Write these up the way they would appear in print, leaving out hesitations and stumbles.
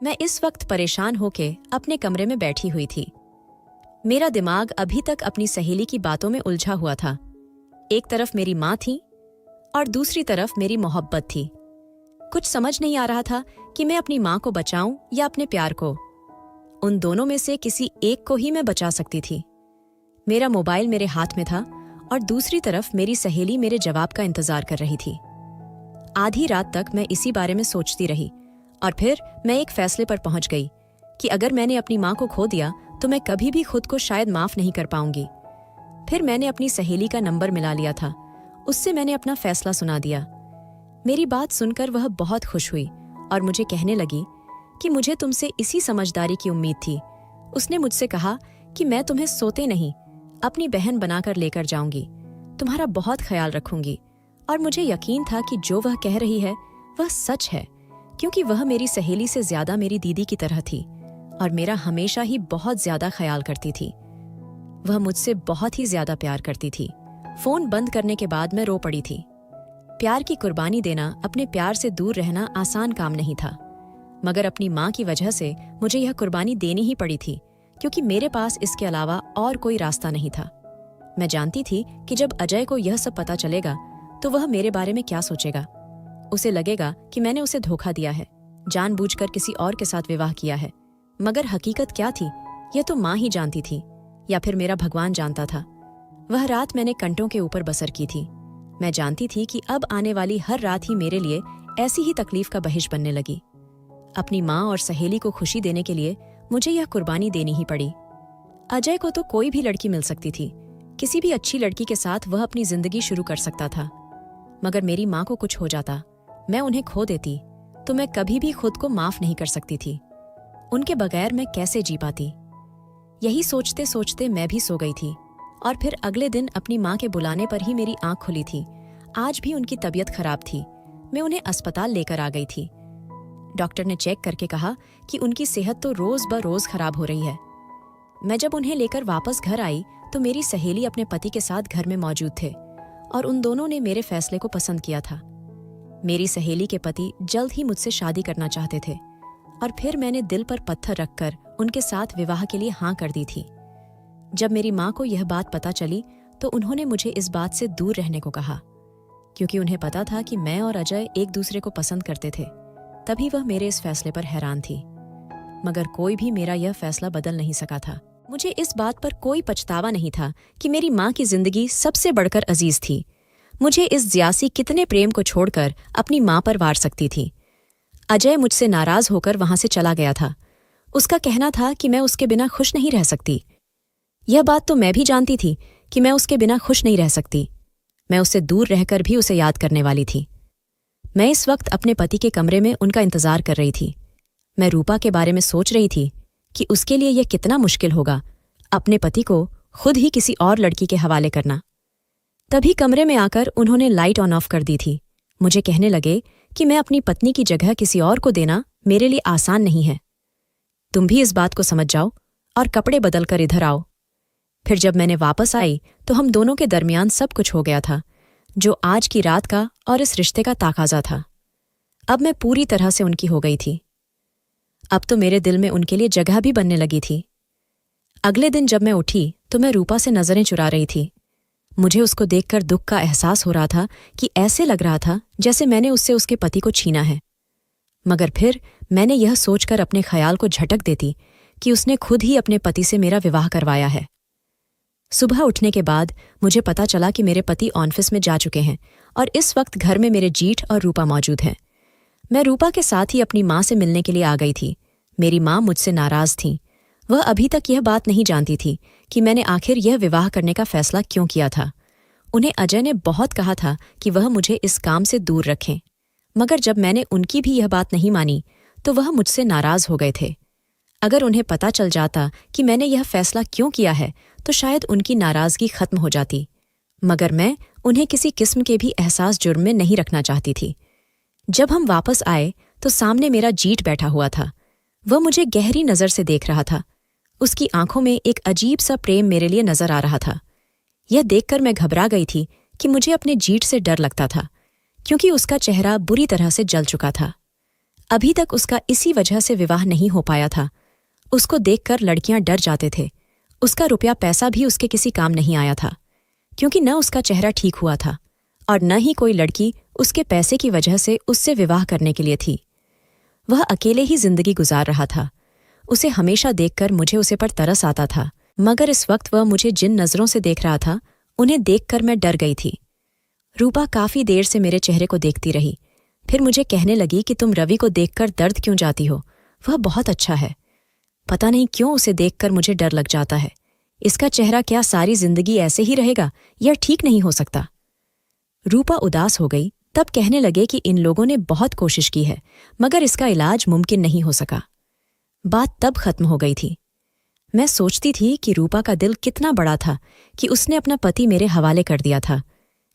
मैं इस वक्त परेशान होके अपने कमरे में बैठी हुई थी। मेरा दिमाग अभी तक अपनी सहेली की बातों में उलझा हुआ था। एक तरफ मेरी माँ थी और दूसरी तरफ मेरी मोहब्बत थी। कुछ समझ नहीं आ रहा था कि मैं अपनी माँ को बचाऊं या अपने प्यार को। उन दोनों में से किसी एक को ही मैं बचा सकती थी। मेरा मोबाइल मेरे हाथ में था और दूसरी तरफ मेरी सहेली मेरे जवाब का इंतजार कर रही थी। आधी रात तक मैं इसी बारे में सोचती रही और फिर मैं एक फैसले पर पहुंच गई कि अगर मैंने अपनी माँ को खो दिया तो मैं कभी भी खुद को शायद माफ नहीं कर पाऊंगी। फिर मैंने अपनी सहेली का नंबर मिला लिया था। उससे मैंने अपना फैसला सुना दिया। मेरी बात सुनकर वह बहुत खुश हुई और मुझे कहने लगी कि मुझे तुमसे इसी समझदारी की उम्मीद थी। उसने मुझसे कहा कि मैं तुम्हें सोते नहीं अपनी बहन बनाकर लेकर जाऊंगी, तुम्हारा बहुत ख्याल रखूंगी। और मुझे यकीन था कि जो वह कह रही है वह सच है, क्योंकि वह मेरी सहेली से ज्यादा मेरी दीदी की तरह थी और मेरा हमेशा ही बहुत ज्यादा ख्याल करती थी। वह मुझसे बहुत ही ज्यादा प्यार करती थी। फोन बंद करने के बाद मैं रो पड़ी थी। प्यार की कुर्बानी देना, अपने प्यार से दूर रहना आसान काम नहीं था, मगर अपनी माँ की वजह से मुझे यह कुर्बानी देनी ही पड़ी थी, क्योंकि मेरे पास इसके अलावा और कोई रास्ता नहीं था। मैं जानती थी कि जब अजय को यह सब पता चलेगा तो वह मेरे बारे में क्या सोचेगा। उसे लगेगा कि मैंने उसे धोखा दिया है, जानबूझकर किसी और के साथ विवाह किया है। मगर हकीकत क्या थी यह तो माँ ही जानती थी, या फिर मेरा भगवान जानता था। वह रात मैंने कंटों के ऊपर बसर की थी। मैं जानती थी कि अब आने वाली हर रात ही मेरे लिए ऐसी ही तकलीफ का बहिश बनने लगी। अपनी माँ और सहेली को खुशी देने के लिए मुझे यह कुर्बानी देनी ही पड़ी। अजय को तो कोई भी लड़की मिल सकती थी, किसी भी अच्छी लड़की के साथ वह अपनी जिंदगी शुरू कर सकता था। मगर मेरी माँ को कुछ हो जाता, मैं उन्हें खो देती, तो मैं कभी भी खुद को माफ नहीं कर सकती थी। उनके बगैर मैं कैसे जी पाती। यही सोचते सोचते मैं भी सो गई थी और फिर अगले दिन अपनी माँ के बुलाने पर ही मेरी आंख खुली थी। आज भी उनकी तबीयत खराब थी। मैं उन्हें अस्पताल लेकर आ गई थी। डॉक्टर ने चेक करके कहा कि उनकी सेहत तो रोज ब रोज खराब हो रही है। मैं जब उन्हें लेकर वापस घर आई तो मेरी सहेली अपने पति के साथ घर में मौजूद थे और उन दोनों ने मेरे फैसले को पसंद किया था। मेरी सहेली के पति जल्द ही मुझसे शादी करना चाहते थे और फिर मैंने दिल पर पत्थर रखकर उनके साथ विवाह के लिए हाँ कर दी थी। जब मेरी माँ को यह बात पता चली तो उन्होंने मुझे इस बात से दूर रहने को कहा, क्योंकि उन्हें पता था कि मैं और अजय एक दूसरे को पसंद करते थे। तभी वह मेरे इस फैसले पर हैरान थी, मगर कोई भी मेरा यह फैसला बदल नहीं सका था। मुझे इस बात पर कोई पछतावा नहीं था कि मेरी माँ की जिंदगी सबसे बढ़कर अजीज थी। मुझे इस ज्यासी कितने प्रेम को छोड़कर अपनी माँ पर वार सकती थी। अजय मुझसे नाराज होकर वहां से चला गया था। उसका कहना था कि मैं उसके बिना खुश नहीं रह सकती। यह बात तो मैं भी जानती थी कि मैं उसके बिना खुश नहीं रह सकती। मैं उससे दूर रहकर भी उसे याद करने वाली थी। मैं इस वक्त अपने पति के कमरे में उनका इंतजार कर रही थी। मैं रूपा के बारे में सोच रही थी कि उसके लिए यह कितना मुश्किल होगा अपने पति को खुद ही किसी और लड़की के हवाले करना। तभी कमरे में आकर उन्होंने लाइट ऑन ऑफ कर दी थी। मुझे कहने लगे कि मैं अपनी पत्नी की जगह किसी और को देना मेरे लिए आसान नहीं है। तुम भी इस बात को समझ जाओ और कपड़े बदलकर इधर आओ। फिर जब मैंने वापस आई तो हम दोनों के दरमियान सब कुछ हो गया था, जो आज की रात का और इस रिश्ते का ताकाजा था। अब मैं पूरी तरह से उनकी हो गई थी। अब तो मेरे दिल में उनके लिए जगह भी बनने लगी थी। अगले दिन जब मैं उठी तो मैं रूपा से नजरें चुरा रही थी। मुझे उसको देखकर दुख का एहसास हो रहा था कि ऐसे लग रहा था जैसे मैंने उससे उसके पति को छीना है। मगर फिर मैंने यह सोचकर अपने ख्याल को झटक देती कि उसने खुद ही अपने पति से मेरा विवाह करवाया है। सुबह उठने के बाद मुझे पता चला कि मेरे पति ऑफिस में जा चुके हैं और इस वक्त घर में मेरे जीठ और रूपा मौजूद हैं। मैं रूपा के साथ ही अपनी माँ से मिलने के लिए आ गई थी। मेरी माँ मुझसे नाराज थीं। वह अभी तक यह बात नहीं जानती थी कि मैंने आखिर यह विवाह करने का फैसला क्यों किया था। उन्हें अजय ने बहुत कहा था कि वह मुझे इस काम से दूर रखें, मगर जब मैंने उनकी भी यह बात नहीं मानी तो वह मुझसे नाराज हो गए थे। अगर उन्हें पता चल जाता कि मैंने यह फैसला क्यों किया है तो शायद उनकी नाराजगी खत्म हो जाती, मगर मैं उन्हें किसी किस्म के भी एहसास जुर्म में नहीं रखना चाहती थी। जब हम वापस आए तो सामने मेरा जीठ बैठा हुआ था। वह मुझे गहरी नज़र से देख रहा था। उसकी आंखों में एक अजीब सा प्रेम मेरे लिए नजर आ रहा था। यह देखकर मैं घबरा गई थी कि मुझे अपने जीठ से डर लगता था, क्योंकि उसका चेहरा बुरी तरह से जल चुका था। अभी तक उसका इसी वजह से विवाह नहीं हो पाया था। उसको देखकर लड़कियां डर जाते थे। उसका रुपया पैसा भी उसके किसी काम नहीं आया था, क्योंकि न उसका चेहरा ठीक हुआ था और न ही कोई लड़की उसके पैसे की वजह से उससे विवाह करने के लिए थी। वह अकेले ही जिंदगी गुजार रहा था। उसे हमेशा देखकर मुझे उसे पर तरस आता था, मगर इस वक्त वह मुझे जिन नजरों से देख रहा था उन्हें देखकर मैं डर गई थी। रूपा काफी देर से मेरे चेहरे को देखती रही, फिर मुझे कहने लगी कि तुम रवि को देखकर दर्द क्यों जाती हो? वह बहुत अच्छा है। पता नहीं क्यों उसे देखकर मुझे डर लग जाता है। इसका चेहरा क्या सारी जिंदगी ऐसे ही रहेगा? यह ठीक नहीं हो सकता। रूपा उदास हो गई, तब कहने लगे कि इन लोगों ने बहुत कोशिश की है, मगर इसका इलाज मुमकिन नहीं हो सका। बात तब खत्म हो गई थी। मैं सोचती थी कि रूपा का दिल कितना बड़ा था कि उसने अपना पति मेरे हवाले कर दिया था।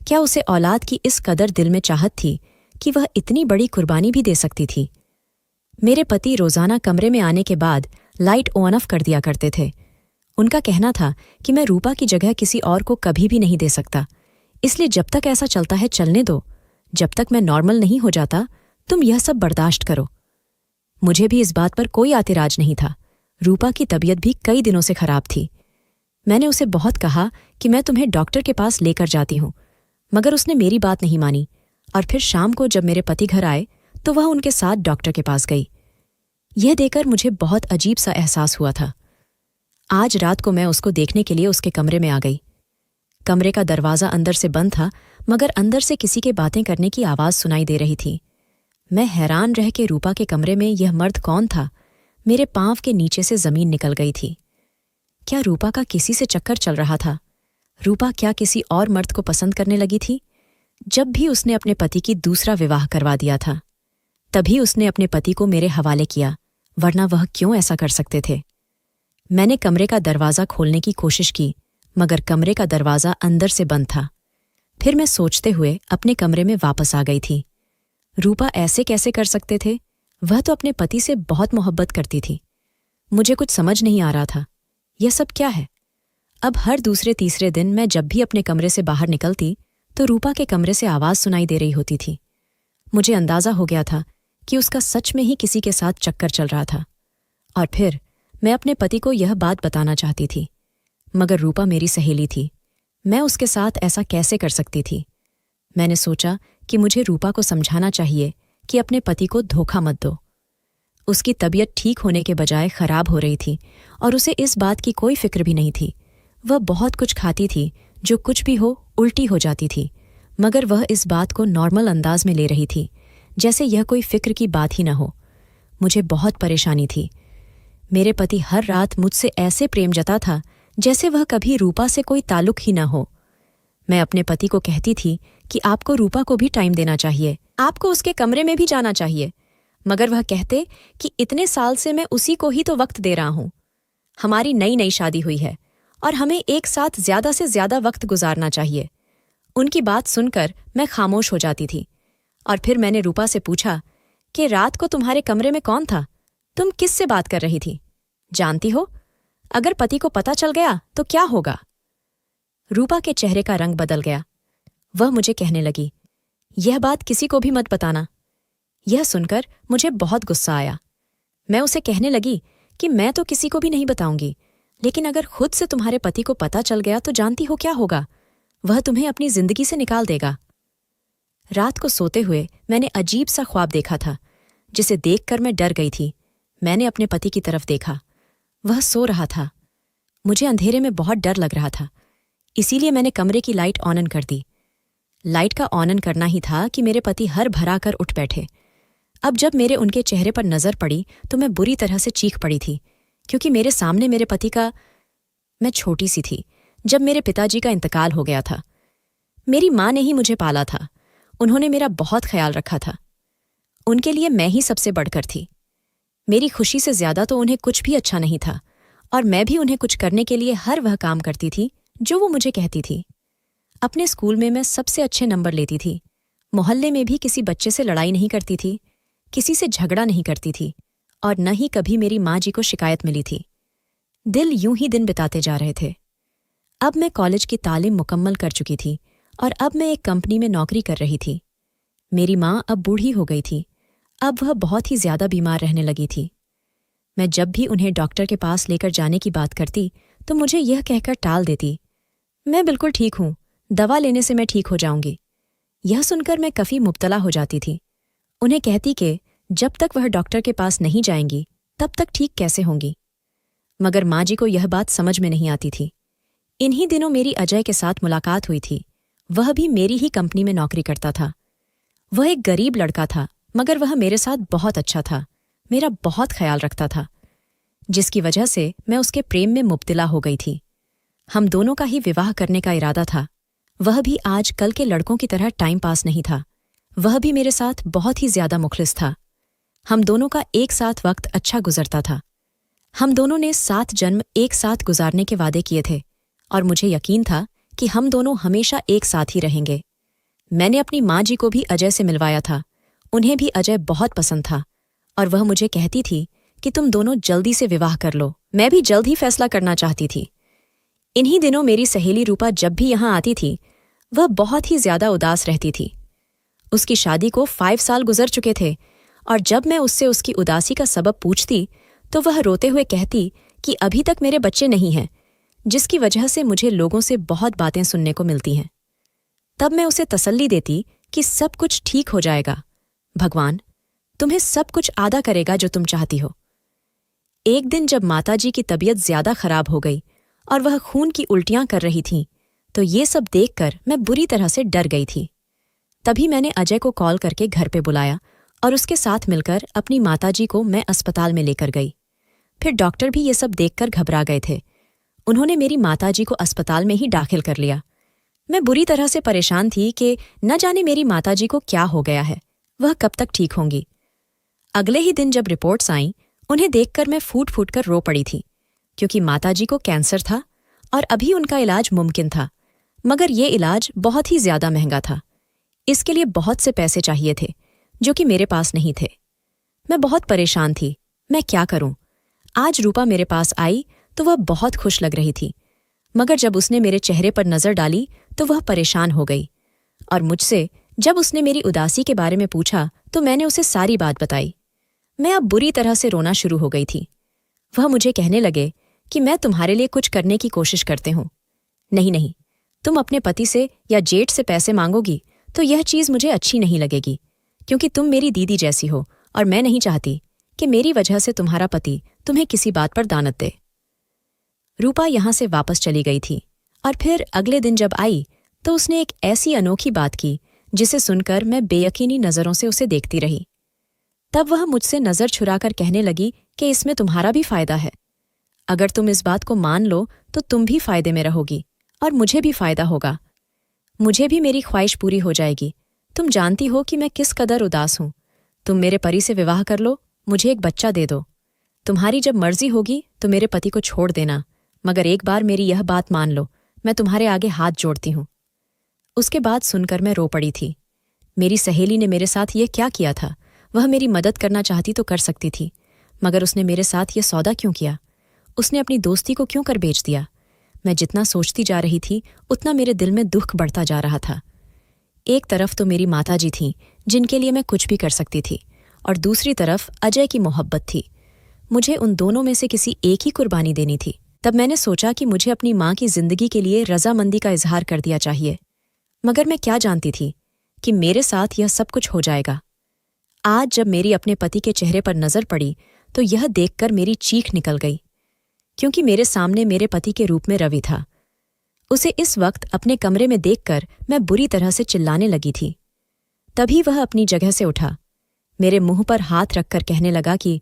क्या उसे औलाद की इस कदर दिल में चाहत थी कि वह इतनी बड़ी कुर्बानी भी दे सकती थी? मेरे पति रोजाना कमरे में आने के बाद लाइट ऑन ऑफ कर दिया करते थे। उनका कहना था कि मैं रूपा की जगह किसी और को कभी भी नहीं दे सकता, इसलिए जब तक ऐसा चलता है चलने दो। जब तक मैं नॉर्मल नहीं हो जाता तुम यह सब बर्दाश्त करो। मुझे भी इस बात पर कोई आतिराज नहीं था। रूपा की तबीयत भी कई दिनों से खराब थी। मैंने उसे बहुत कहा कि मैं तुम्हें डॉक्टर के पास लेकर जाती हूं, मगर उसने मेरी बात नहीं मानी और फिर शाम को जब मेरे पति घर आए तो वह उनके साथ डॉक्टर के पास गई। यह देखकर मुझे बहुत अजीब सा एहसास हुआ था। आज रात को मैं उसको देखने के लिए उसके कमरे में आ गई। कमरे का दरवाज़ा अंदर से बंद था, मगर अंदर से किसी के बातें करने की आवाज़ सुनाई दे रही थी। मैं हैरान रह के रूपा के कमरे में यह मर्द कौन था? मेरे पांव के नीचे से जमीन निकल गई थी। क्या रूपा का किसी से चक्कर चल रहा था? रूपा क्या किसी और मर्द को पसंद करने लगी थी? जब भी उसने अपने पति की दूसरा विवाह करवा दिया था, तभी उसने अपने पति को मेरे हवाले किया, वरना वह क्यों ऐसा कर सकते थे? मैंने कमरे का दरवाज़ा खोलने की कोशिश की, मगर कमरे का दरवाज़ा अंदर से बंद था। फिर मैं सोचते हुए अपने कमरे में वापस आ गई थी। रूपा ऐसे कैसे कर सकते थे? वह तो अपने पति से बहुत मोहब्बत करती थी। मुझे कुछ समझ नहीं आ रहा था, यह सब क्या है? अब हर दूसरे तीसरे दिन मैं जब भी अपने कमरे से बाहर निकलती तो रूपा के कमरे से आवाज़ सुनाई दे रही होती थी। मुझे अंदाज़ा हो गया था कि उसका सच में ही किसी के साथ चक्कर चल रहा था। और फिर मैं अपने पति को यह बात बताना चाहती थी, मगर रूपा मेरी सहेली थी। मैं उसके साथ ऐसा कैसे कर सकती थी? मैंने सोचा कि मुझे रूपा को समझाना चाहिए कि अपने पति को धोखा मत दो। उसकी तबीयत ठीक होने के बजाय खराब हो रही थी और उसे इस बात की कोई फिक्र भी नहीं थी। वह बहुत कुछ खाती थी, जो कुछ भी हो उल्टी हो जाती थी, मगर वह इस बात को नॉर्मल अंदाज में ले रही थी, जैसे यह कोई फिक्र की बात ही न हो। मुझे बहुत परेशानी थी। मेरे पति हर रात मुझसे ऐसे प्रेम जता था जैसे वह कभी रूपा से कोई ताल्लुक ही न हो। मैं अपने पति को कहती थी कि आपको रूपा को भी टाइम देना चाहिए, आपको उसके कमरे में भी जाना चाहिए, मगर वह कहते कि इतने साल से मैं उसी को ही तो वक्त दे रहा हूं। हमारी नई नई शादी हुई है और हमें एक साथ ज्यादा से ज्यादा वक्त गुजारना चाहिए। उनकी बात सुनकर मैं खामोश हो जाती थी और फिर मैंने रूपा से पूछा कि रात को तुम्हारे कमरे में कौन था? तुम किससे बात कर रही थी? जानती हो, अगर पति को पता चल गया तो क्या होगा? रूपा के चेहरे का रंग बदल गया। वह मुझे कहने लगी, यह बात किसी को भी मत बताना। यह सुनकर मुझे बहुत गुस्सा आया। मैं उसे कहने लगी कि मैं तो किसी को भी नहीं बताऊंगी, लेकिन अगर खुद से तुम्हारे पति को पता चल गया तो जानती हो क्या होगा? वह तुम्हें अपनी जिंदगी से निकाल देगा। रात को सोते हुए मैंने अजीब सा ख्वाब देखा था, जिसे देखकर मैं डर गई थी। मैंने अपने पति की तरफ देखा। वह सो रहा था। मुझे अंधेरे में बहुत डर लग रहा था, इसीलिए मैंने कमरे की लाइट ऑन कर दी। लाइट का ऑन करना ही था कि मेरे पति हर भरा कर उठ बैठे। अब जब मेरे उनके चेहरे पर नजर पड़ी तो मैं बुरी तरह से चीख पड़ी थी, क्योंकि मेरे सामने मेरे पति का... मैं छोटी सी थी जब मेरे पिताजी का इंतकाल हो गया था। मेरी माँ ने ही मुझे पाला था। उन्होंने मेरा बहुत ख्याल रखा था। उनके लिए मैं ही सबसे बढ़कर थी। मेरी खुशी से ज्यादा तो उन्हें कुछ भी अच्छा नहीं था, और मैं भी उन्हें कुछ करने के लिए हर वह काम करती थी जो वो मुझे कहती थी। अपने स्कूल में मैं सबसे अच्छे नंबर लेती थी। मोहल्ले में भी किसी बच्चे से लड़ाई नहीं करती थी, किसी से झगड़ा नहीं करती थी, और न ही कभी मेरी माँ जी को शिकायत मिली थी। दिल यूं ही दिन बिताते जा रहे थे। अब मैं कॉलेज की तालीम मुकम्मल कर चुकी थी और अब मैं एक कंपनी में नौकरी कर रही थी। मेरी माँ अब बूढ़ी हो गई थी। अब वह बहुत ही ज्यादा बीमार रहने लगी थी। मैं जब भी उन्हें डॉक्टर के पास लेकर जाने की बात करती तो मुझे यह कहकर टाल देती, मैं बिल्कुल ठीक हूं, दवा लेने से मैं ठीक हो जाऊंगी। यह सुनकर मैं काफी मुब्तला हो जाती थी। उन्हें कहती कि जब तक वह डॉक्टर के पास नहीं जाएंगी तब तक ठीक कैसे होंगी। मगर माँ जी को यह बात समझ में नहीं आती थी। इन्हीं दिनों मेरी अजय के साथ मुलाकात हुई थी। वह भी मेरी ही कंपनी में नौकरी करता था। वह एक गरीब लड़का था, मगर वह मेरे साथ बहुत अच्छा था, मेरा बहुत ख्याल रखता था, जिसकी वजह से मैं उसके प्रेम में मुब्तला हो गई थी। हम दोनों का ही विवाह करने का इरादा था। वह भी आज कल के लड़कों की तरह टाइम पास नहीं था। वह भी मेरे साथ बहुत ही ज्यादा मुखलिस था। हम दोनों का एक साथ वक्त अच्छा गुजरता था। हम दोनों ने 7 जन्म एक साथ गुजारने के वादे किए थे और मुझे यकीन था कि हम दोनों हमेशा एक साथ ही रहेंगे। मैंने अपनी माँ जी को भी अजय से मिलवाया था। उन्हें भी अजय बहुत पसंद था और वह मुझे कहती थी कि तुम दोनों जल्दी से विवाह कर लो। मैं भी जल्द ही फैसला करना चाहती थी। इन्हीं दिनों मेरी सहेली रूपा जब भी यहाँ आती थी वह बहुत ही ज्यादा उदास रहती थी। उसकी शादी को 5 साल गुजर चुके थे और जब मैं उससे उसकी उदासी का सबब पूछती तो वह रोते हुए कहती कि अभी तक मेरे बच्चे नहीं हैं, जिसकी वजह से मुझे लोगों से बहुत बातें सुनने को मिलती हैं। तब मैं उसे तसल्ली देती कि सब कुछ ठीक हो जाएगा, भगवान तुम्हें सब कुछ अदा करेगा जो तुम चाहती हो। एक दिन जब माताजी की तबीयत ज्यादा खराब हो गई और वह खून की उल्टियां कर रही थीं, तो ये सब देखकर मैं बुरी तरह से डर गई थी। तभी मैंने अजय को कॉल करके घर पे बुलाया और उसके साथ मिलकर अपनी माताजी को मैं अस्पताल में लेकर गई। फिर डॉक्टर भी ये सब देखकर घबरा गए थे। उन्होंने मेरी माताजी को अस्पताल में ही दाखिल कर लिया। मैं बुरी तरह से परेशान थी कि न जाने मेरी माताजी को क्या हो गया है, वह कब तक ठीक होंगी। अगले ही दिन जब रिपोर्ट्स आईं, उन्हें देखकर मैं फूट फूट कर रो पड़ी थी, क्योंकि माताजी को कैंसर था और अभी उनका इलाज मुमकिन था, मगर ये इलाज बहुत ही ज्यादा महंगा था। इसके लिए बहुत से पैसे चाहिए थे, जो कि मेरे पास नहीं थे। मैं बहुत परेशान थी, मैं क्या करूं। आज रूपा मेरे पास आई तो वह बहुत खुश लग रही थी, मगर जब उसने मेरे चेहरे पर नजर डाली तो वह परेशान हो गई और मुझसे जब उसने मेरी उदासी के बारे में पूछा तो मैंने उसे सारी बात बताई। मैं अब बुरी तरह से रोना शुरू हो गई थी। वह मुझे कहने लगे कि मैं तुम्हारे लिए कुछ करने की कोशिश करते हूं। नहीं नहीं, तुम अपने पति से या जेठ से पैसे मांगोगी तो यह चीज मुझे अच्छी नहीं लगेगी, क्योंकि तुम मेरी दीदी जैसी हो और मैं नहीं चाहती कि मेरी वजह से तुम्हारा पति तुम्हें किसी बात पर दानत दे। रूपा यहां से वापस चली गई थी और फिर अगले दिन जब आई तो उसने एक ऐसी अनोखी बात की जिसे सुनकर मैं बेयकीनी नजरों से उसे देखती रही। तब वह मुझसे नजर छुराकर कहने लगी कि इसमें तुम्हारा भी फायदा है। अगर तुम इस बात को मान लो तो तुम भी फायदे में रहोगी और मुझे भी फायदा होगा। मुझे भी मेरी ख्वाहिश पूरी हो जाएगी। तुम जानती हो कि मैं किस कदर उदास हूं। तुम मेरे पति से विवाह कर लो, मुझे एक बच्चा दे दो। तुम्हारी जब मर्जी होगी तो मेरे पति को छोड़ देना, मगर एक बार मेरी यह बात मान लो, मैं तुम्हारे आगे हाथ जोड़ती हूं। उसके बाद सुनकर मैं रो पड़ी थी। मेरी सहेली ने मेरे साथ यह क्या किया था? वह मेरी मदद करना चाहती तो कर सकती थी, मगर उसने मेरे साथ यह सौदा क्यों किया? उसने अपनी दोस्ती को क्यों कर बेच दिया? मैं जितना सोचती जा रही थी उतना मेरे दिल में दुख बढ़ता जा रहा था। एक तरफ तो मेरी माताजी थीं, जिनके लिए मैं कुछ भी कर सकती थी, और दूसरी तरफ अजय की मोहब्बत थी। मुझे उन दोनों में से किसी एक ही कुर्बानी देनी थी। तब मैंने सोचा कि मुझे अपनी माँ की जिंदगी के लिए रजामंदी का इजहार कर दिया चाहिए, मगर मैं क्या जानती थी कि मेरे साथ यह सब कुछ हो जाएगा। आज जब मेरी अपने पति के चेहरे पर नजर पड़ी तो यह देखकर मेरी चीख निकल गई, क्योंकि मेरे सामने मेरे पति के रूप में रवि था। उसे इस वक्त अपने कमरे में देखकर मैं बुरी तरह से चिल्लाने लगी थी। तभी वह अपनी जगह से उठा, मेरे मुंह पर हाथ रखकर कहने लगा कि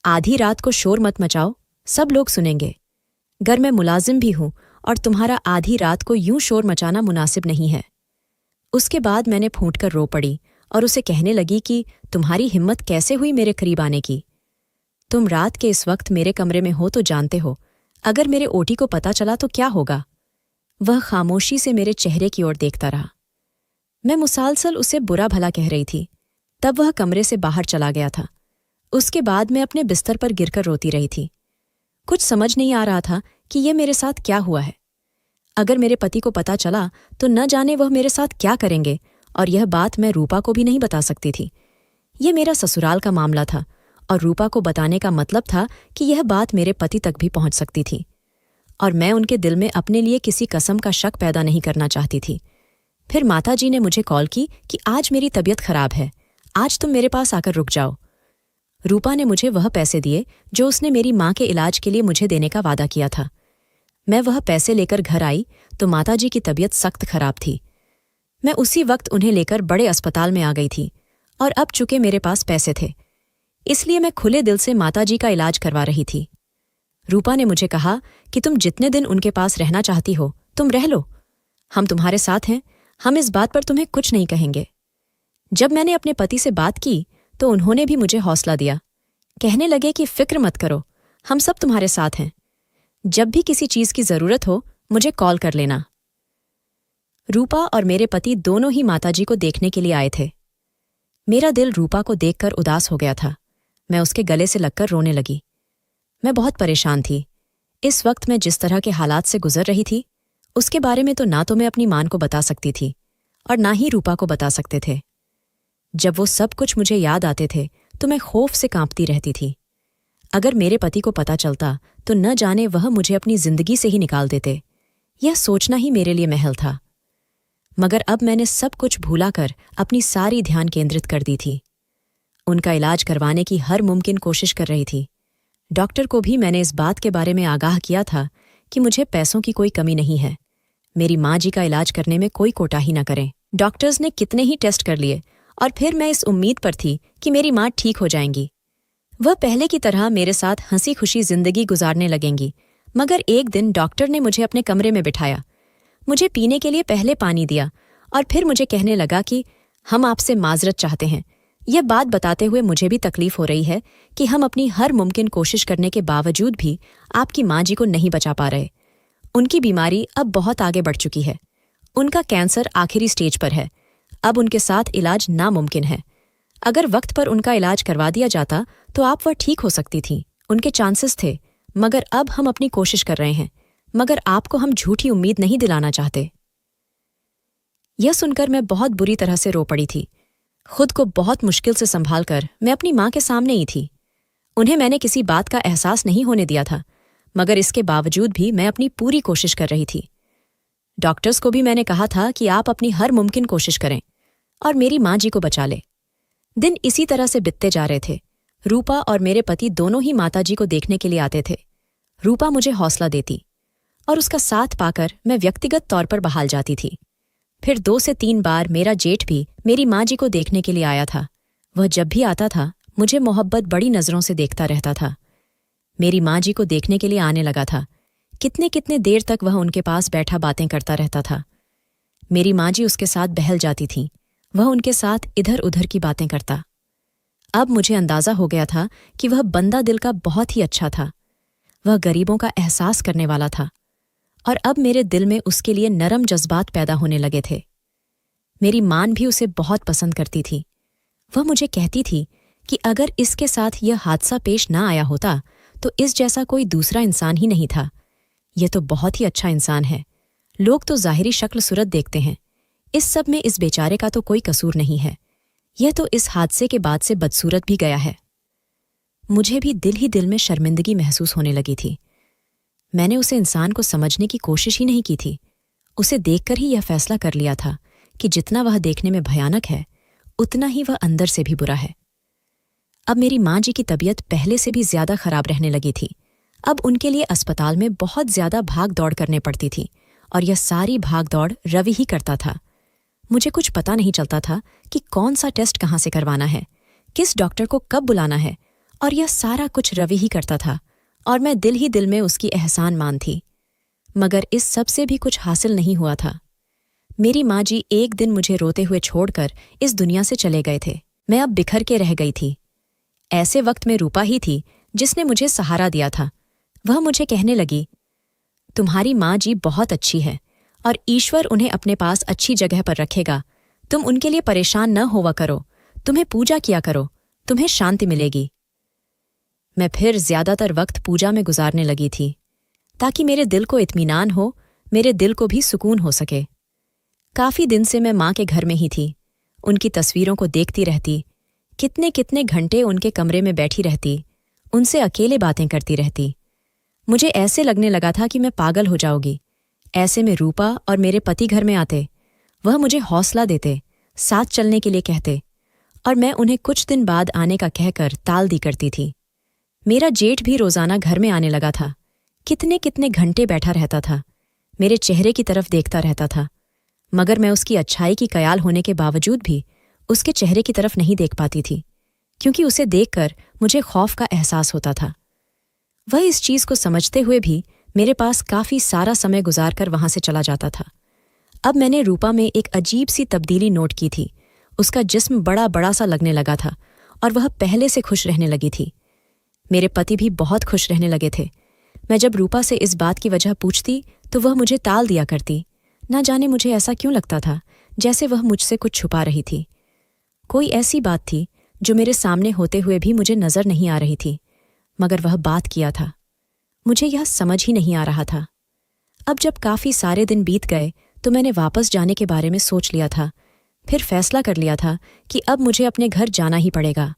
आधी रात को शोर मत मचाओ, सब लोग सुनेंगे। घर में मुलाजिम भी हूं और तुम्हारा आधी रात को यूं शोर मचाना मुनासिब नहीं है। उसके बाद मैंने फूंटकर रो पड़ी और उसे कहने लगी कि तुम्हारी हिम्मत कैसे हुई मेरे करीब आने की? तुम रात के इस वक्त मेरे कमरे में हो तो जानते हो, अगर मेरे ओटी को पता चला तो क्या होगा? वह खामोशी से मेरे चेहरे की ओर देखता रहा। मैं मुसालसल उसे बुरा भला कह रही थी। तब वह कमरे से बाहर चला गया था। उसके बाद मैं अपने बिस्तर पर गिरकर रोती रही थी। कुछ समझ नहीं आ रहा था कि यह मेरे साथ क्या हुआ है। अगर मेरे पति को पता चला तो न जाने वह मेरे साथ क्या करेंगे, और यह बात मैं रूपा को भी नहीं बता सकती थी। ये मेरा ससुराल का मामला था और रूपा को बताने का मतलब था कि यह बात मेरे पति तक भी पहुंच सकती थी, और मैं उनके दिल में अपने लिए किसी कसम का शक पैदा नहीं करना चाहती थी। फिर माताजी ने मुझे कॉल की कि आज मेरी तबीयत खराब है, आज तुम मेरे पास आकर रुक जाओ। रूपा ने मुझे वह पैसे दिए जो उसने मेरी माँ के इलाज के लिए मुझे देने का वादा किया था। मैं वह पैसे लेकर घर आई तो माताजी की तबीयत सख्त खराब थी। मैं उसी वक्त उन्हें लेकर बड़े अस्पताल में आ गई थी और अब चूंकि मेरे पास पैसे थे, इसलिए मैं खुले दिल से माताजी का इलाज करवा रही थी। रूपा ने मुझे कहा कि तुम जितने दिन उनके पास रहना चाहती हो तुम रह लो, हम तुम्हारे साथ हैं, हम इस बात पर तुम्हें कुछ नहीं कहेंगे। जब मैंने अपने पति से बात की तो उन्होंने भी मुझे हौसला दिया, कहने लगे कि फिक्र मत करो, हम सब तुम्हारे साथ हैं, जब भी किसी चीज की जरूरत हो मुझे कॉल कर लेना। रूपा और मेरे पति दोनों ही माताजी को देखने के लिए आए थे। मेरा दिल रूपा को देखकर उदास हो गया था। मैं उसके गले से लगकर रोने लगी। मैं बहुत परेशान थी। इस वक्त मैं जिस तरह के हालात से गुजर रही थी उसके बारे में तो ना तो मैं अपनी मां को बता सकती थी और ना ही रूपा को बता सकते थे। जब वो सब कुछ मुझे याद आते थे तो मैं खौफ से कांपती रहती थी। अगर मेरे पति को पता चलता तो न जाने वह मुझे अपनी जिंदगी से ही निकाल देते। यह सोचना ही मेरे लिए महल था। मगर अब मैंने सब कुछ भूलाकर अपनी सारी ध्यान केंद्रित कर दी थी। उनका इलाज करवाने की हर मुमकिन कोशिश कर रही थी। डॉक्टर को भी मैंने इस बात के बारे में आगाह किया था कि मुझे पैसों की कोई कमी नहीं है, मेरी माँ जी का इलाज करने में कोई कोताही न करें। डॉक्टर्स ने कितने ही टेस्ट कर लिए और फिर मैं इस उम्मीद पर थी कि मेरी माँ ठीक हो जाएंगी, वह पहले की तरह मेरे साथ हंसी खुशी जिंदगी गुजारने लगेंगी। मगर एक दिन डॉक्टर ने मुझे अपने कमरे में बिठाया, मुझे पीने के लिए पहले पानी दिया और फिर मुझे कहने लगा कि हम आपसे माजरत चाहते हैं। यह बात बताते हुए मुझे भी तकलीफ हो रही है कि हम अपनी हर मुमकिन कोशिश करने के बावजूद भी आपकी माँ जी को नहीं बचा पा रहे। उनकी बीमारी अब बहुत आगे बढ़ चुकी है, उनका कैंसर आखिरी स्टेज पर है, अब उनके साथ इलाज नामुमकिन है। अगर वक्त पर उनका इलाज करवा दिया जाता तो आप वह ठीक हो सकती थीं, उनके चांसेस थे, मगर अब हम अपनी कोशिश कर रहे हैं, मगर आपको हम झूठी उम्मीद नहीं दिलाना चाहते। यह सुनकर मैं बहुत बुरी तरह से रो पड़ी थी। खुद को बहुत मुश्किल से संभालकर मैं अपनी माँ के सामने ही थी। उन्हें मैंने किसी बात का एहसास नहीं होने दिया था, मगर इसके बावजूद भी मैं अपनी पूरी कोशिश कर रही थी। डॉक्टर्स को भी मैंने कहा था कि आप अपनी हर मुमकिन कोशिश करें और मेरी माँ जी को बचा ले। दिन इसी तरह से बीतते जा रहे थे। रूपा और मेरे पति दोनों ही माताजी को देखने के लिए आते थे। रूपा मुझे हौसला देती और उसका साथ पाकर मैं व्यक्तिगत तौर पर बहाल जाती थी। फिर 2 से 3 बार मेरा जेठ भी मेरी माँ जी को देखने के लिए आया था। वह जब भी आता था मुझे मोहब्बत बड़ी नज़रों से देखता रहता था। मेरी माँ जी को देखने के लिए आने लगा था। कितने कितने देर तक वह उनके पास बैठा बातें करता रहता था। मेरी माँ जी उसके साथ बहल जाती थीं, वह उनके साथ इधर उधर की बातें करता। अब मुझे अंदाजा हो गया था कि वह बंदा दिल का बहुत ही अच्छा था। वह गरीबों का एहसास करने वाला था और अब मेरे दिल में उसके लिए नरम जज्बात पैदा होने लगे थे। मेरी माँ भी उसे बहुत पसंद करती थी। वह मुझे कहती थी कि अगर इसके साथ यह हादसा पेश ना आया होता तो इस जैसा कोई दूसरा इंसान ही नहीं था। यह तो बहुत ही अच्छा इंसान है। लोग तो ज़ाहिरी शक्ल सूरत देखते हैं, इस सब में इस बेचारे का तो कोई कसूर नहीं है। यह तो इस हादसे के बाद से बदसूरत भी गया है। मुझे भी दिल ही दिल में शर्मिंदगी महसूस होने लगी थी। मैंने उसे इंसान को समझने की कोशिश ही नहीं की थी। उसे देखकर ही यह फैसला कर लिया था कि जितना वह देखने में भयानक है उतना ही वह अंदर से भी बुरा है। अब मेरी माँ जी की तबीयत पहले से भी ज्यादा खराब रहने लगी थी। अब उनके लिए अस्पताल में बहुत ज्यादा भाग दौड़ करने पड़ती थी और यह सारी भाग दौड़ रवि ही करता था। मुझे कुछ पता नहीं चलता था कि कौन सा टेस्ट कहाँ से करवाना है, किस डॉक्टर को कब बुलाना है, और यह सारा कुछ रवि ही करता था और मैं दिल ही दिल में उसकी एहसान मान थी। मगर इस सब से भी कुछ हासिल नहीं हुआ था। मेरी माँ जी एक दिन मुझे रोते हुए छोड़कर इस दुनिया से चले गए थे। मैं अब बिखर के रह गई थी। ऐसे वक्त में रूपा ही थी जिसने मुझे सहारा दिया था। वह मुझे कहने लगी, तुम्हारी माँ जी बहुत अच्छी है और ईश्वर उन्हें अपने पास अच्छी जगह पर रखेगा। तुम उनके लिए परेशान न होवा करो, तुम्हें पूजा किया करो, तुम्हें शांति मिलेगी। मैं फिर ज्यादातर वक्त पूजा में गुजारने लगी थी ताकि मेरे दिल को इत्मीनान हो, मेरे दिल को भी सुकून हो सके। काफी दिन से मैं माँ के घर में ही थी। उनकी तस्वीरों को देखती रहती, कितने कितने घंटे उनके कमरे में बैठी रहती, उनसे अकेले बातें करती रहती। मुझे ऐसे लगने लगा था कि मैं पागल हो जाऊंगी। ऐसे में रूपा और मेरे पति घर में आते, वह मुझे हौसला देते, साथ चलने के लिए कहते, और मैं उन्हें कुछ दिन बाद आने का कहकर टाल दी करती थी। मेरा जेठ भी रोजाना घर में आने लगा था। कितने कितने घंटे बैठा रहता था, मेरे चेहरे की तरफ देखता रहता था, मगर मैं उसकी अच्छाई की कयाल होने के बावजूद भी उसके चेहरे की तरफ नहीं देख पाती थी, क्योंकि उसे देखकर मुझे खौफ का एहसास होता था। वह इस चीज को समझते हुए भी मेरे पास काफी सारा समय गुजारकर वहां से चला जाता था। अब मैंने रूपा में एक अजीब सी तब्दीली नोट की थी। उसका जिस्म बड़ा बड़ा सा लगने लगा था और वह पहले से खुश रहने लगी थी। मेरे पति भी बहुत खुश रहने लगे थे। मैं जब रूपा से इस बात की वजह पूछती तो वह मुझे टाल दिया करती। ना जाने मुझे ऐसा क्यों लगता था जैसे वह मुझसे कुछ छुपा रही थी। कोई ऐसी बात थी जो मेरे सामने होते हुए भी मुझे नजर नहीं आ रही थी, मगर वह बात किया था। मुझे यह समझ ही नहीं आ रहा था। अब जब काफी सारे दिन बीत गए तो मैंने वापस जाने के बारे में सोच लिया था। फिर फैसला कर लिया था कि अब मुझे अपने घर जाना ही पड़ेगा।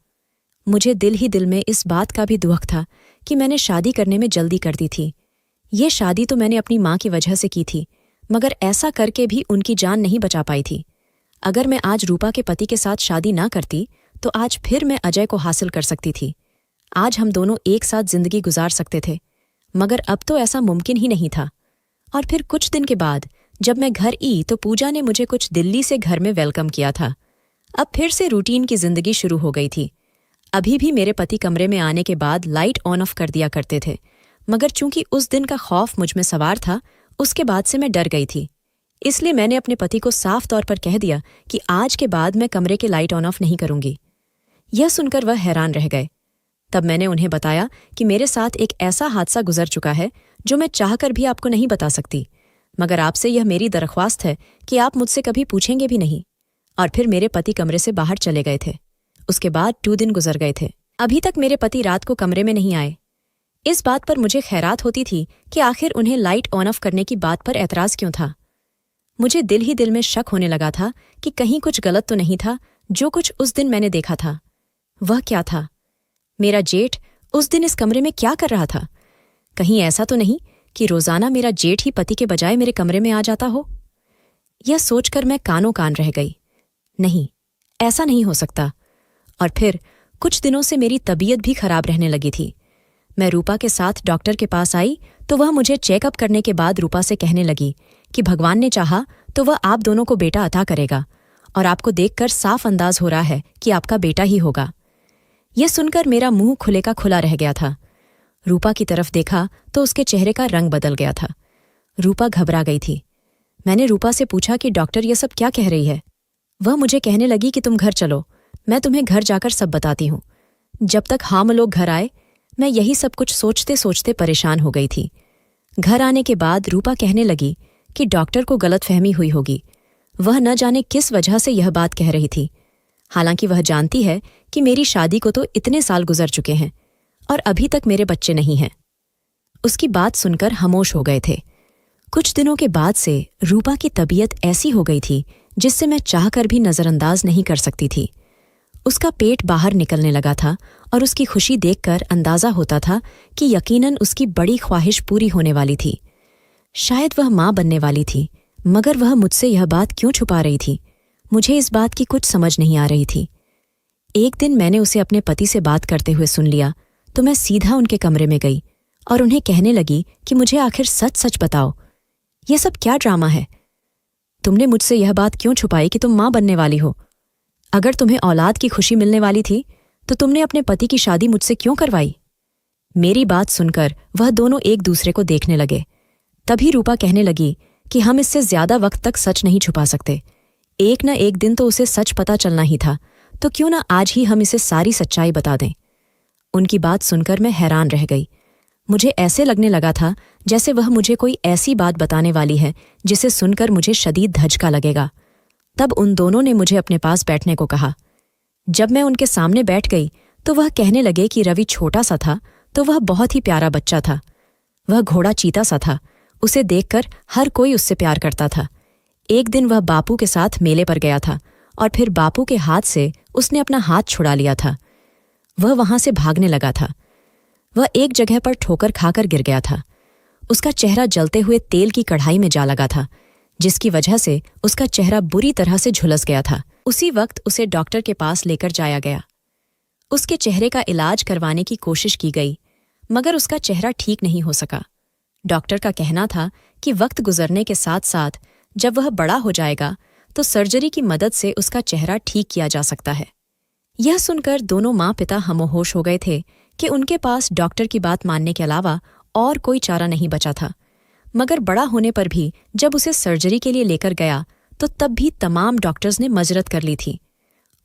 मुझे दिल ही दिल में इस बात का भी दुख था कि मैंने शादी करने में जल्दी कर दी थी। ये शादी तो मैंने अपनी माँ की वजह से की थी, मगर ऐसा करके भी उनकी जान नहीं बचा पाई थी। अगर मैं आज रूपा के पति के साथ शादी ना करती तो आज फिर मैं अजय को हासिल कर सकती थी। आज हम दोनों एक साथ जिंदगी गुजार सकते थे, मगर अब तो ऐसा मुमकिन ही नहीं था। और फिर कुछ दिन के बाद जब मैं घर आई तो पूजा ने मुझे कुछ दिल्ली से घर में वेलकम किया था। अब फिर से रूटीन की जिंदगी शुरू हो गई थी। अभी भी मेरे पति कमरे में आने के बाद लाइट ऑन ऑफ कर दिया करते थे, मगर चूंकि उस दिन का खौफ मुझ में सवार था, उसके बाद से मैं डर गई थी। इसलिए मैंने अपने पति को साफ तौर पर कह दिया कि आज के बाद मैं कमरे के लाइट ऑन ऑफ नहीं करूंगी। यह सुनकर वह हैरान रह गए। तब मैंने उन्हें बताया कि मेरे साथ एक ऐसा हादसा गुजर चुका है जो मैं चाहकर भी आपको नहीं बता सकती, मगर आपसे यह मेरी दरख्वास्त है कि आप मुझसे कभी पूछेंगे भी नहीं। और फिर मेरे पति कमरे से बाहर चले गए थे। उसके बाद 2 दिन गुजर गए थे। अभी तक मेरे पति रात को कमरे में नहीं आए। इस बात पर मुझे खैरात होती थी कि आखिर उन्हें लाइट ऑन ऑफ करने की बात पर एतराज क्यों था। मुझे दिल ही दिल में शक होने लगा था कि कहीं कुछ गलत तो नहीं था जो कुछ उस दिन मैंने देखा था। वह क्या था? मेरा जेठ उस दिन इस कमरे में क्या कर रहा था? कहीं ऐसा तो नहीं कि रोजाना मेरा जेठ ही पति के बजाय मेरे कमरे में आ जाता हो? यह सोचकर मैं कानों कान रह गई। नहीं, ऐसा नहीं हो सकता। और फिर कुछ दिनों से मेरी तबीयत भी खराब रहने लगी थी। मैं रूपा के साथ डॉक्टर के पास आई तो वह मुझे चेकअप करने के बाद रूपा से कहने लगी कि भगवान ने चाहा तो वह आप दोनों को बेटा अता करेगा, और आपको देखकर साफ अंदाज हो रहा है कि आपका बेटा ही होगा। यह सुनकर मेरा मुंह खुले का खुला रह गया था। रूपा की तरफ देखा तो उसके चेहरे का रंग बदल गया था। रूपा घबरा गई थी। मैंने रूपा से पूछा कि डॉक्टर ये सब क्या कह रही है? वह मुझे कहने लगी कि तुम घर चलो, मैं तुम्हें घर जाकर सब बताती हूँ। जब तक हम लोग घर आए मैं यही सब कुछ सोचते सोचते परेशान हो गई थी। घर आने के बाद रूपा कहने लगी कि डॉक्टर को गलतफहमी हुई होगी। वह न जाने किस वजह से यह बात कह रही थी। हालांकि वह जानती है कि मेरी शादी को तो इतने साल गुजर चुके हैं और अभी तक मेरे बच्चे नहीं हैं। उसकी बात सुनकर खामोश हो गए थे। कुछ दिनों के बाद से रूपा की तबीयत ऐसी हो गई थी जिससे मैं चाहकर भी नजरअंदाज नहीं कर सकती थी। उसका पेट बाहर निकलने लगा था और उसकी खुशी देखकर अंदाजा होता था कि यकीनन उसकी बड़ी ख्वाहिश पूरी होने वाली थी। शायद वह मां बनने वाली थी, मगर वह मुझसे यह बात क्यों छुपा रही थी? मुझे इस बात की कुछ समझ नहीं आ रही थी। एक दिन मैंने उसे अपने पति से बात करते हुए सुन लिया तो मैं सीधा उनके कमरे में गई और उन्हें कहने लगी कि मुझे आखिर सच सच बताओ, यह सब क्या ड्रामा है? तुमने मुझसे यह बात क्यों छुपाई कि तुम मां बनने वाली हो? अगर तुम्हें औलाद की खुशी मिलने वाली थी तो तुमने अपने पति की शादी मुझसे क्यों करवाई? मेरी बात सुनकर वह दोनों एक दूसरे को देखने लगे। तभी रूपा कहने लगी कि हम इससे ज्यादा वक्त तक सच नहीं छुपा सकते। एक न एक दिन तो उसे सच पता चलना ही था, तो क्यों ना आज ही हम इसे सारी सच्चाई बता दें। उनकी बात सुनकर मैं हैरान रह गई। मुझे ऐसे लगने लगा था जैसे वह मुझे कोई ऐसी बात बताने वाली है जिसे सुनकर मुझे शदीद धचका लगेगा। तब उन दोनों ने मुझे अपने पास बैठने को कहा। जब मैं उनके सामने बैठ गई तो वह कहने लगे कि रवि छोटा सा था तो वह बहुत ही प्यारा बच्चा था। वह घोड़ा चीता सा था, उसे देखकर हर कोई उससे प्यार करता था। एक दिन वह बापू के साथ मेले पर गया था और फिर बापू के हाथ से उसने अपना हाथ छुड़ा लिया था। वह वहां से भागने लगा था। वह एक जगह पर ठोकर खाकर गिर गया था। उसका चेहरा जलते हुए तेल की कढ़ाई में जा लगा था, जिसकी वजह से उसका चेहरा बुरी तरह से झुलस गया था। उसी वक्त उसे डॉक्टर के पास लेकर जाया गया। उसके चेहरे का इलाज करवाने की कोशिश की गई, मगर उसका चेहरा ठीक नहीं हो सका। डॉक्टर का कहना था कि वक्त गुजरने के साथ साथ जब वह बड़ा हो जाएगा तो सर्जरी की मदद से उसका चेहरा ठीक किया जा सकता है। यह सुनकर दोनों माँ पिता हमोहोश हो गए थे कि उनके पास डॉक्टर की बात मानने के अलावा और कोई चारा नहीं बचा था। मगर बड़ा होने पर भी जब उसे सर्जरी के लिए लेकर गया तो तब भी तमाम डॉक्टर्स ने मजरत कर ली थी।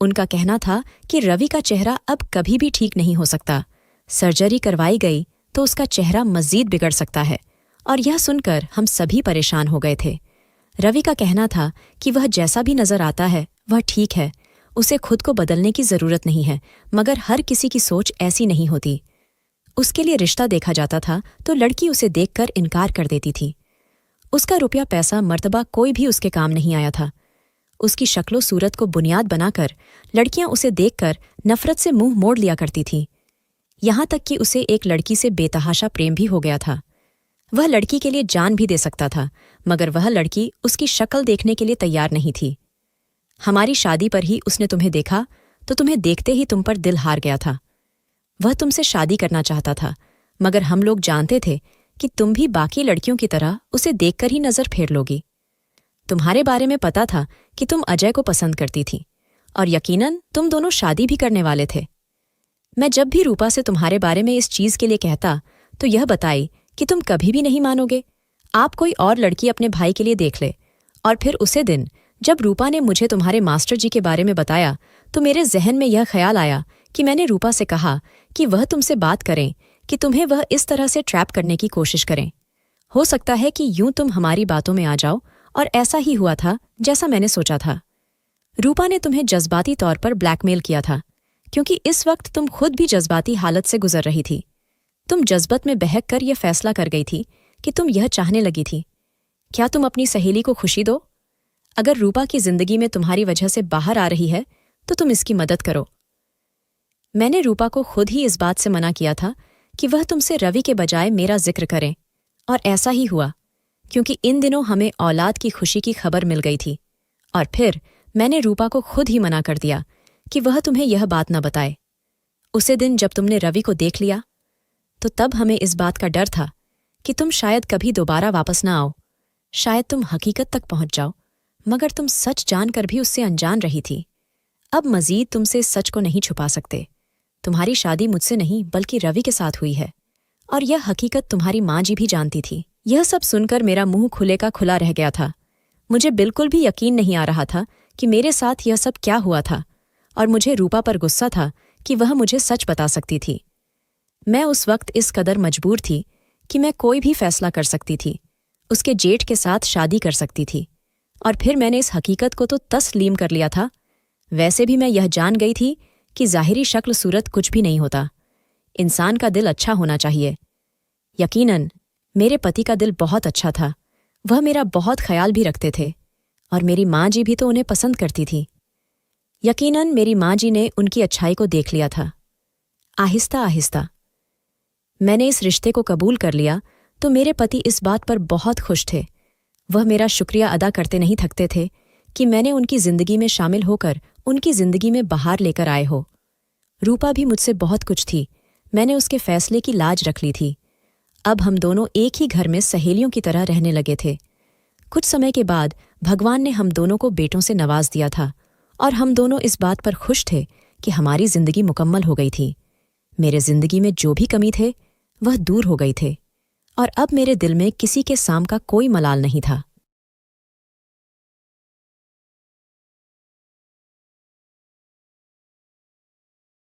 उनका कहना था कि रवि का चेहरा अब कभी भी ठीक नहीं हो सकता। सर्जरी करवाई गई तो उसका चेहरा मज़ीद बिगड़ सकता है। और यह सुनकर हम सभी परेशान हो गए थे। रवि का कहना था कि वह जैसा भी नजर आता है वह ठीक है, उसे खुद को बदलने की जरूरत नहीं है, मगर हर किसी की सोच ऐसी नहीं होती। उसके लिए रिश्ता देखा जाता था तो लड़की उसे देखकर इनकार कर देती थी। उसका रुपया पैसा मर्तबा कोई भी उसके काम नहीं आया था। उसकी शक्लो सूरत को बुनियाद बनाकर लड़कियां उसे देखकर नफरत से मुंह मोड़ लिया करती थीं। यहां तक कि उसे एक लड़की से बेतहाशा प्रेम भी हो गया था। वह लड़की के लिए जान भी दे सकता था, मगर वह लड़की उसकी शक्ल देखने के लिए तैयार नहीं थी। हमारी शादी पर ही उसने तुम्हें देखा तो तुम्हें देखते ही तुम पर दिल हार गया था। वह तुमसे शादी करना चाहता था, मगर हम लोग जानते थे कि तुम भी बाकी लड़कियों की तरह उसे देखकर ही नजर फेर लोगी। तुम्हारे बारे में पता था कि तुम अजय को पसंद करती थी और यकीनन तुम दोनों शादी भी करने वाले थे। मैं जब भी रूपा से तुम्हारे बारे में इस चीज के लिए कहता तो यह बताई कि तुम कभी भी नहीं मानोगे। आप कोई और लड़की अपने भाई के लिए देख ले। और फिर उसे दिन जब रूपा ने मुझे तुम्हारे मास्टर जी के बारे में बताया तो मेरे जहन में यह ख्याल आया कि मैंने रूपा से कहा कि वह तुमसे बात करें, कि तुम्हें वह इस तरह से ट्रैप करने की कोशिश करें। हो सकता है कि यूं तुम हमारी बातों में आ जाओ, और ऐसा ही हुआ था जैसा मैंने सोचा था। रूपा ने तुम्हें जज्बाती तौर पर ब्लैकमेल किया था, क्योंकि इस वक्त तुम खुद भी जज्बाती हालत से गुजर रही थी। तुम जज्बत में बहक कर यह फैसला कर गई थी कि तुम यह चाहने लगी थी, क्या तुम अपनी सहेली को खुशी दो? अगर रूपा की जिंदगी में तुम्हारी वजह से बाहर आ रही है तो तुम इसकी मदद करो। मैंने रूपा को खुद ही इस बात से मना किया था कि वह तुमसे रवि के बजाय मेरा जिक्र करें, और ऐसा ही हुआ, क्योंकि इन दिनों हमें औलाद की खुशी की खबर मिल गई थी। और फिर मैंने रूपा को खुद ही मना कर दिया कि वह तुम्हें यह बात न बताए। उसे दिन जब तुमने रवि को देख लिया तो तब हमें इस बात का डर था कि तुम शायद कभी दोबारा वापस न आओ। शायद तुम हकीकत तक पहुंच जाओ, मगर तुम सच जानकर भी उससे अनजान रही थी। अब मजीद तुमसे इस सच को नहीं छुपा सकते। तुम्हारी शादी मुझसे नहीं बल्कि रवि के साथ हुई है, और यह हकीकत तुम्हारी माँ जी भी जानती थी। यह सब सुनकर मेरा मुंह खुले का खुला रह गया था। मुझे बिल्कुल भी यकीन नहीं आ रहा था कि मेरे साथ यह सब क्या हुआ था, और मुझे रूपा पर गुस्सा था कि वह मुझे सच बता सकती थी। मैं उस वक्त इस कदर मजबूर थी कि मैं कोई भी फैसला कर सकती थी, उसके जेठ के साथ शादी कर सकती थी, और फिर मैंने इस हकीकत को तो तस्लीम कर लिया था। वैसे भी मैं यह जान गई थी कि ज़ाहिरी शक्ल सूरत कुछ भी नहीं होता, इंसान का दिल अच्छा होना चाहिए। यकीनन मेरे पति का दिल बहुत अच्छा था, वह मेरा बहुत ख्याल भी रखते थे, और मेरी माँ जी भी तो उन्हें पसंद करती थी। यकीनन मेरी माँ जी ने उनकी अच्छाई को देख लिया था। आहिस्ता आहिस्ता मैंने इस रिश्ते को कबूल कर लिया तो मेरे पति इस बात पर बहुत खुश थे। वह मेरा शुक्रिया अदा करते नहीं थकते थे कि मैंने उनकी जिंदगी में शामिल होकर उनकी जिंदगी में बहार लेकर आए हो। रूपा भी मुझसे बहुत कुछ थी, मैंने उसके फैसले की लाज रख ली थी। अब हम दोनों एक ही घर में सहेलियों की तरह रहने लगे थे। कुछ समय के बाद भगवान ने हम दोनों को बेटों से नवाज दिया था, और हम दोनों इस बात पर खुश थे कि हमारी जिंदगी मुकम्मल हो गई थी। मेरे जिंदगी में जो भी कमी थे वह दूर हो गई थे, और अब मेरे दिल में किसी के साम का कोई मलाल नहीं था।